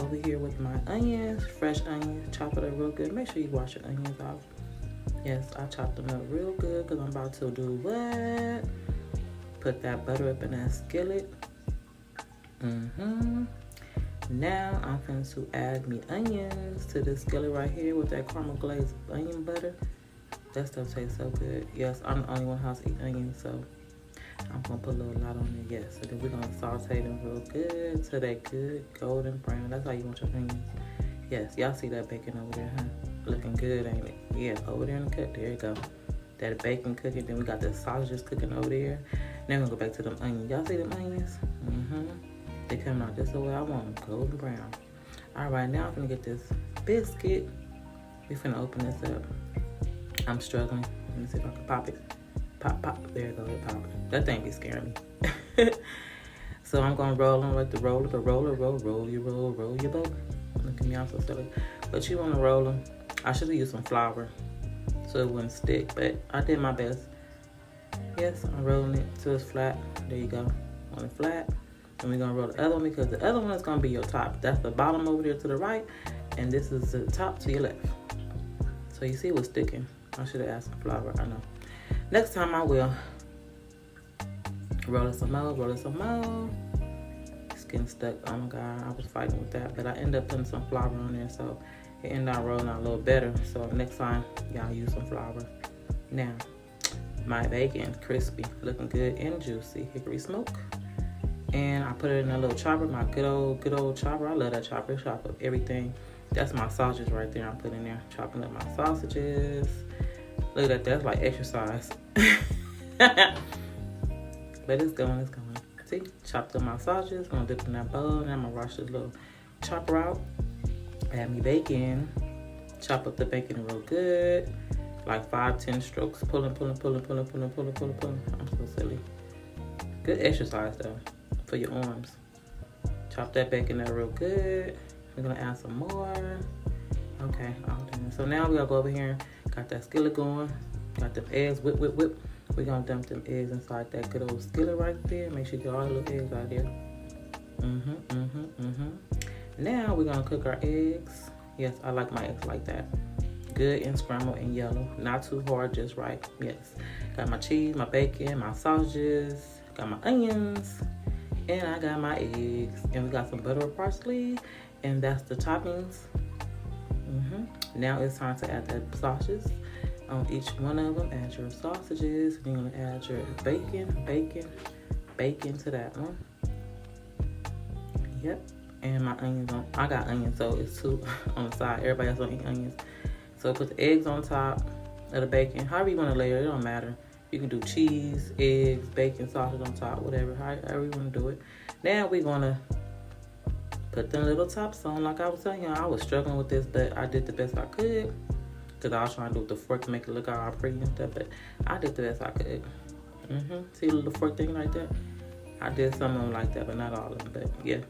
over here with my onions, fresh onions. Chop it up real good. Make sure you wash your onions off. Yes, I chopped them up real good because I'm about to do what? Put that butter up in that skillet. Now I'm going to add me onions to this skillet right here with that caramel glazed onion butter. That stuff tastes so good. Yes, I'm the only one who eat onions, so I'm gonna put a little lot on there. Yes, and then we're gonna saute them real good till they good golden brown. That's how you want your onions. Yes, y'all see that bacon over there, huh? Looking good, ain't it? Yeah, over there in the cut. There you go. That bacon cooking. Then we got the sausages cooking over there. Now we're gonna go back to them onions. Y'all see them onions? They come out just the way I want them, golden brown. All right, now I'm gonna get this biscuit. We finna open this up. I'm struggling. Let me see if I can pop it. Pop, pop. There it goes. It pop. That thing be scaring me. So I'm gonna roll them like the roller, roll your boat. Look at me, I'm so silly. But you wanna roll them. I should have used some flour so it wouldn't stick, but I did my best. Yes, I'm rolling it till it's flat. There you go. On it flat. And we're gonna roll the other one because the other one is gonna be your top. That's the bottom over there to the right, and this is the top to your left. So you see what's sticking. I should have added some flour, I know. Next time I will. Roll it some more. It's getting stuck. Oh my God, I was fighting with that. But I ended up putting some flour on there, so it ended up rolling out a little better. So next time, y'all use some flour. Now, my bacon, crispy, looking good and juicy. Hickory smoke. And I put it in a little chopper, my good old chopper. I love that chopper. Chop up everything. That's my sausages right there I'm putting in there. Chopping up my sausages. Look at that, that's like exercise. But it's going. See, chopped up my sausages. Gonna dip in that bowl. And I'm gonna wash this little chopper out. Add me bacon. Chop up the bacon real good. Like 5-10 strokes. Pulling. I'm so silly. Good exercise though, for your arms. Chop that bacon up real good. We're gonna add some more. Okay, all done. So now we gotta go over here. Got that skillet going. Got them eggs, whip. We're gonna dump them eggs inside that good old skillet right there. Make sure you get all the little eggs out there. Now we're gonna cook our eggs. Yes, I like my eggs like that. Good and scrambled and yellow. Not too hard, just right. Yes. Got my cheese, my bacon, my sausages. Got my onions. And I got my eggs. And we got some butter or parsley. And that's the toppings. Now it's time to add that sausages on each one of them. Add your sausages. You're gonna add your bacon to that one. Yep. And my onions on. I got onions, so it's two on the side. Everybody else don't eat onions. So put the eggs on top of the bacon. However you want to layer it, don't matter. You can do cheese, eggs, bacon, sausage on top, whatever. However you want to do it. Now we're gonna put the little tops on. Like I was telling you, I was struggling with this, but I did the best I could. Because I was trying to do with the fork to make it look all pretty and stuff, but I did the best I could. See the little fork thing like that? I did some of them like that, but not all of them, but yeah.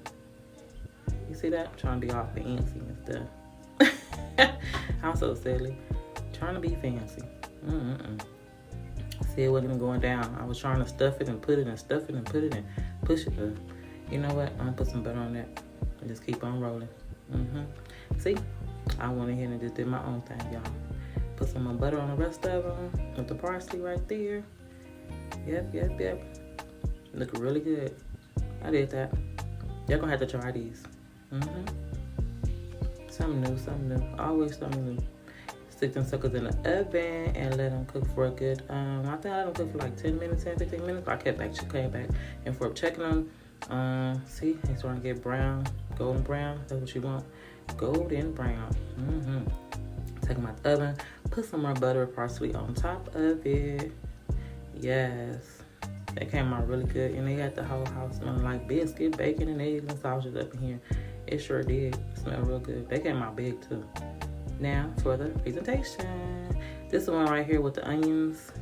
You see that? I'm trying to be all fancy and stuff. I'm so silly. Trying to be fancy. See, it wasn't even going down. I was trying to stuff it and put it and stuff it and put it and push it. You know what? I'm going to put some butter on that. And just keep on rolling. See, I went ahead and just did my own thing, y'all. Put some more butter on the rest of them with the parsley right there. Yep. Look really good. I did that. Y'all gonna have to try these. Something new. Always something new. Stick them suckers in the oven and let them cook for a good, I think I let them cook for like 10 minutes, 15 minutes. I came back and forth checking them. See, it's starting to get brown, golden brown. That's what you want. Golden brown. Take them out the oven. Put some more butter or parsley on top of it. Yes. They came out really good. And they had the whole house smelling like biscuit, bacon, and eggs and sausages up in here. It sure did. It smelled real good. They came out big too. Now for the presentation. This is the one right here with the onions.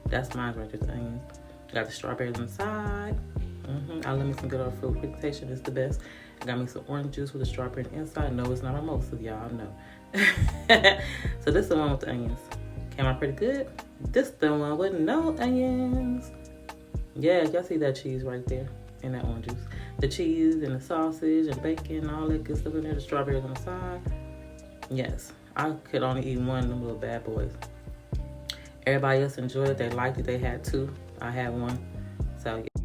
That's mine right there, the onions. Got the strawberries inside. I love me some good old fruit. Presentation is the best. I got me some orange juice with the strawberry inside. No, it's not mimosa, y'all know. So this is the one with the onions. Came out pretty good. This the one with no onions. Yeah, y'all see that cheese right there. in that orange juice. The cheese and the sausage and bacon and all that good stuff in there. The strawberries on the side. Yes, I could only eat one of them little bad boys. Everybody else enjoyed it. They liked it. They had two. I had one. So, yeah.